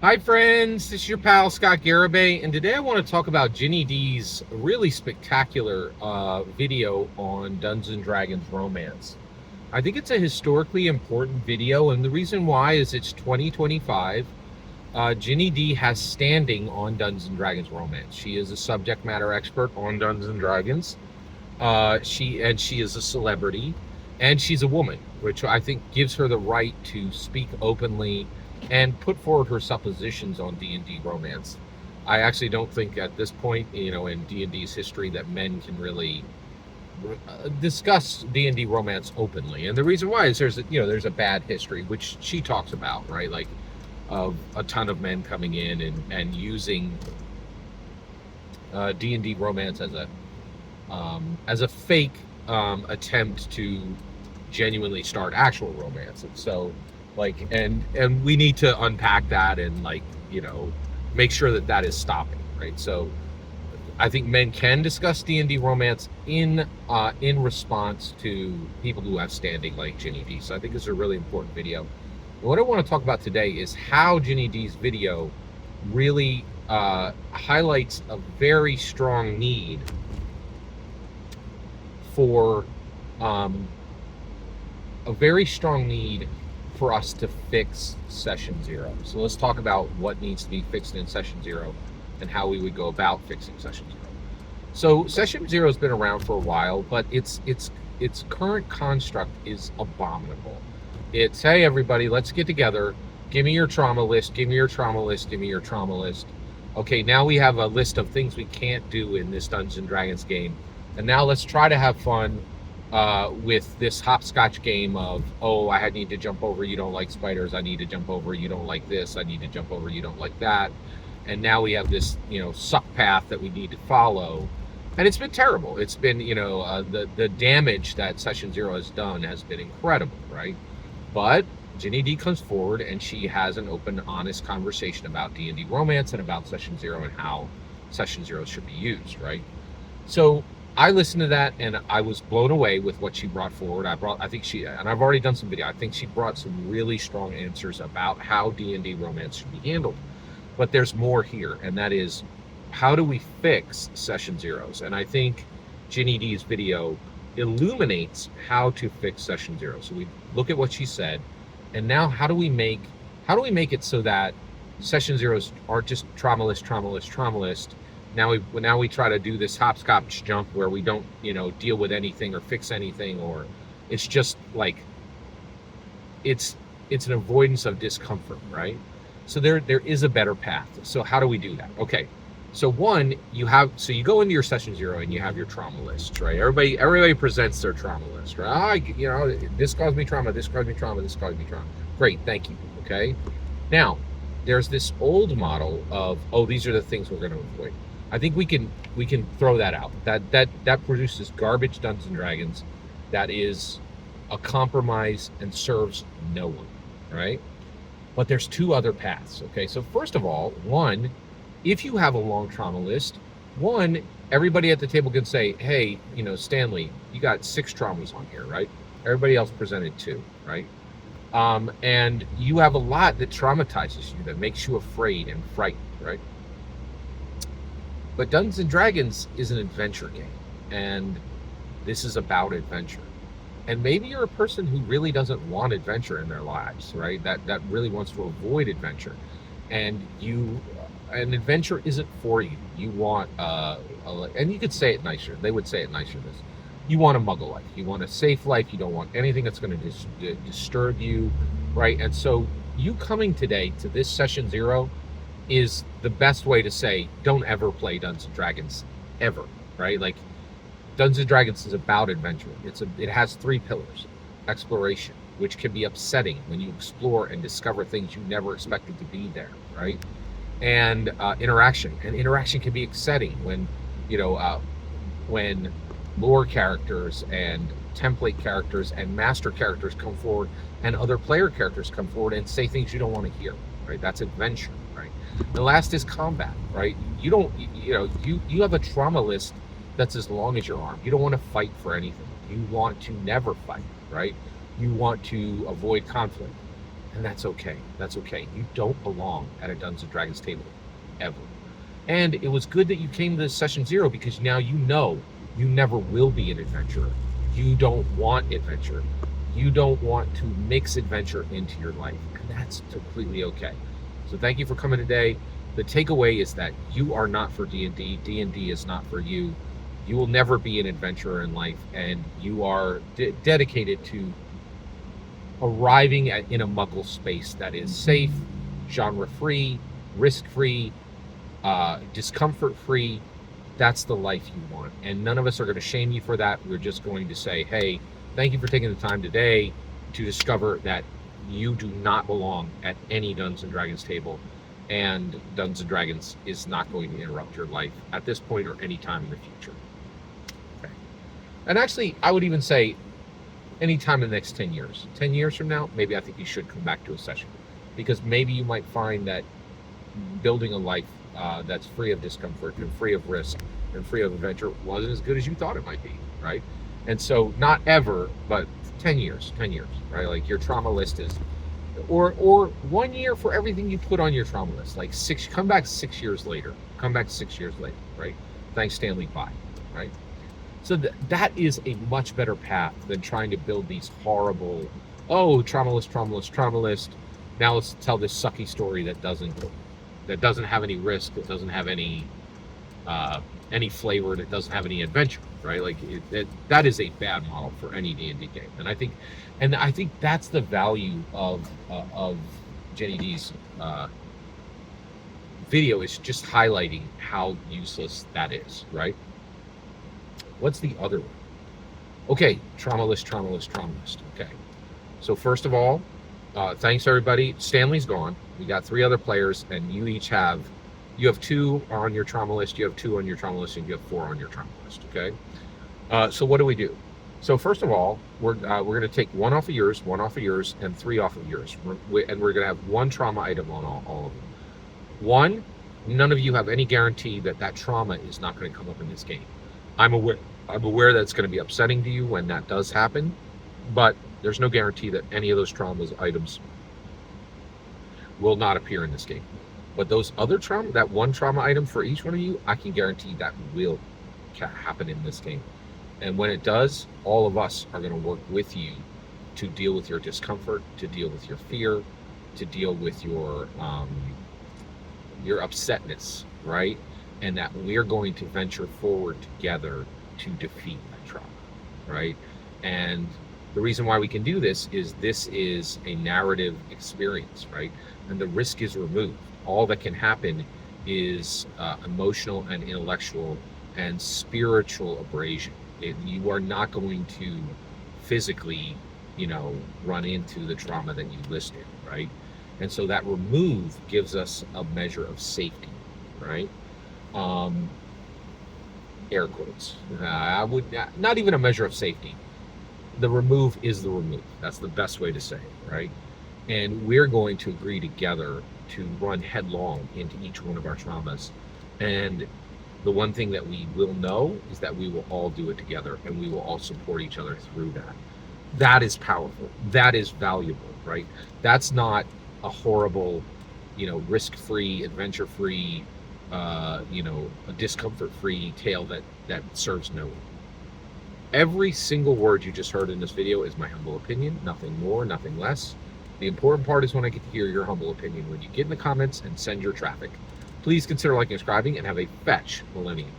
Hi friends, this is your pal Scott Garibay, and today I want to talk about Ginny D's really spectacular video on Dungeons and Dragons romance. I think it's a historically important video, and the reason why is it's 2025. Ginny D has standing on Dungeons and Dragons romance. She is a subject matter expert on Dungeons and Dragons. She is a celebrity, and she's a woman, which I think gives her the right to speak openly and put forward her suppositions on D&D romance. I actually don't think at this point, in D&D's history, that men can really discuss D&D romance openly. And the reason why is there's a bad history, which she talks about, right? Like of a ton of men coming in and using D&D romance as a fake attempt to genuinely start actual romance. And so and we need to unpack that and make sure that is stopping, right? So I think men can discuss D&D romance in response to people who have standing like Ginny D. So I think it's a really important video. And what I want to talk about today is how Ginny D's video really highlights a very strong need for us to fix session 0. So let's talk about what needs to be fixed in session 0 and how we would go about fixing session 0. So session 0 has been around for a while, but its current construct is abominable. It's, hey everybody, let's get together, give me your trauma list, give me your trauma list, give me your trauma list. Okay, now we have a list of things we can't do in this Dungeons and Dragons game, and now let's try to have fun with this hopscotch game of, I need to jump over, you don't like spiders, I need to jump over, you don't like this, I need to jump over, you don't like that. And now we have this, suck path that we need to follow. And it's been terrible. It's been, the damage that Session 0 has done has been incredible, right? But Ginny D comes forward and she has an open, honest conversation about D&D romance and about Session 0 and how Session 0 should be used, right? So I listened to that and I was blown away with what she brought forward. I've already done some video. I think she brought some really strong answers about how D&D romance should be handled. But there's more here, and that is, how do we fix Session 0s? And I think Ginny D's video illuminates how to fix Session 0. So we look at what she said, and now how do we make it so that Session 0s aren't just trauma list, trauma list, trauma list. Now we try to do this hopscotch jump where we don't, deal with anything or fix anything, or it's just like it's an avoidance of discomfort, right? So there is a better path. So how do we do that? Okay. So you go into your Session 0 and you have your trauma list, right? Everybody presents their trauma list, right? This caused me trauma, this caused me trauma, this caused me trauma. Great, thank you. Okay. Now, there's this old model of, these are the things we're going to avoid. I think we can throw that out. That produces garbage Dungeons and Dragons that is a compromise and serves no one, right? But there's two other paths, okay? So first of all, one, if you have a long trauma list, everybody at the table can say, hey, Stanley, you got 6 traumas on here, right? Everybody else presented 2, right? And you have a lot that traumatizes you, that makes you afraid and frightened, right? But Dungeons and Dragons is an adventure game, and this is about adventure. And maybe you're a person who really doesn't want adventure in their lives, right? That really wants to avoid adventure, and an adventure isn't for you. You want and you could say it nicer. They would say it nicer. You want a muggle life. You want a safe life. You don't want anything that's going to disturb you, right? And so you coming today to this Session 0 is the best way to say, don't ever play Dungeons and Dragons, ever, right? Like, Dungeons and Dragons is about adventure. It has 3 pillars. Exploration, which can be upsetting when you explore and discover things you never expected to be there, right? And interaction. And interaction can be exciting when lore characters and template characters and master characters come forward and other player characters come forward and say things you don't want to hear, right? That's adventure, right? The last is combat, right? You have a trauma list that's as long as your arm. You don't want to fight for anything. You want to never fight, right? You want to avoid conflict. And that's okay. That's okay. You don't belong at a Dungeons and Dragons table ever. And it was good that you came to session 0, because now you know you never will be an adventurer. You don't want adventure. You don't want to mix adventure into your life. And that's completely okay. So thank you for coming today. The takeaway is that you are not for D&D. D&D is not for you. You will never be an adventurer in life, and you are dedicated to arriving in a muggle space that is safe, genre-free, risk-free, discomfort-free. That's the life you want. And none of us are going to shame you for that. We're just going to say, hey, thank you for taking the time today to discover that you do not belong at any Dungeons and Dragons table. And Dungeons and Dragons is not going to interrupt your life at this point or any time in the future. Okay. And actually, I would even say anytime in the next 10 years. 10 years from now, maybe I think you should come back to a session, because maybe you might find that building a life that's free of discomfort and free of risk and free of adventure wasn't as good as you thought it might be, right? And so not ever, but 10 years, right? Like your trauma list is, or 1 year for everything you put on your trauma list. Like come back 6 years later, right? Thanks, Stanley Pye, right? So that is a much better path than trying to build these horrible, trauma list. Now let's tell this sucky story that doesn't have any risk, that doesn't have any flavor, that doesn't have any adventure, right? Like that is a bad model for any D&D game. And I think that's the value of Jenny D's video, is just highlighting how useless that is, right? What's the other one? Okay, trauma list. Okay. So first of all, thanks everybody. Stanley's gone. We got 3 other players, and you have 2 on your trauma list, you have 2 on your trauma list, and you have 4 on your trauma list, okay? So what do? So first of all, we're going to take 1 off of yours, and 3 off of yours. And we're going to have 1 trauma item on all of them. 1, none of you have any guarantee that trauma is not going to come up in this game. I'm aware that's going to be upsetting to you when that does happen, but there's no guarantee that any of those items will not appear in this game. But those other that 1 trauma item for each one of you, I can guarantee that will happen in this game. And when it does, all of us are going to work with you to deal with your discomfort, to deal with your fear, to deal with your upsetness, right? And that we're going to venture forward together to defeat that trauma, right? And the reason why we can do this is a narrative experience, right? And the risk is removed. All that can happen is emotional and intellectual and spiritual abrasion. You are not going to physically, run into the trauma that you listed, right? And so that remove gives us a measure of safety, right? Air quotes. I would not even a measure of safety. The remove is the remove. That's the best way to say it, right? And we're going to agree together to run headlong into each one of our traumas. And the one thing that we will know is that we will all do it together, and we will all support each other through that. That is powerful. That is valuable, right? That's not a horrible, risk-free, adventure-free, a discomfort-free tale that serves no one. Every single word you just heard in this video is my humble opinion, nothing more, nothing less. The important part is when I get to hear your humble opinion, when you get in the comments and send your traffic. Please consider liking and subscribing, and have a fetch millennium.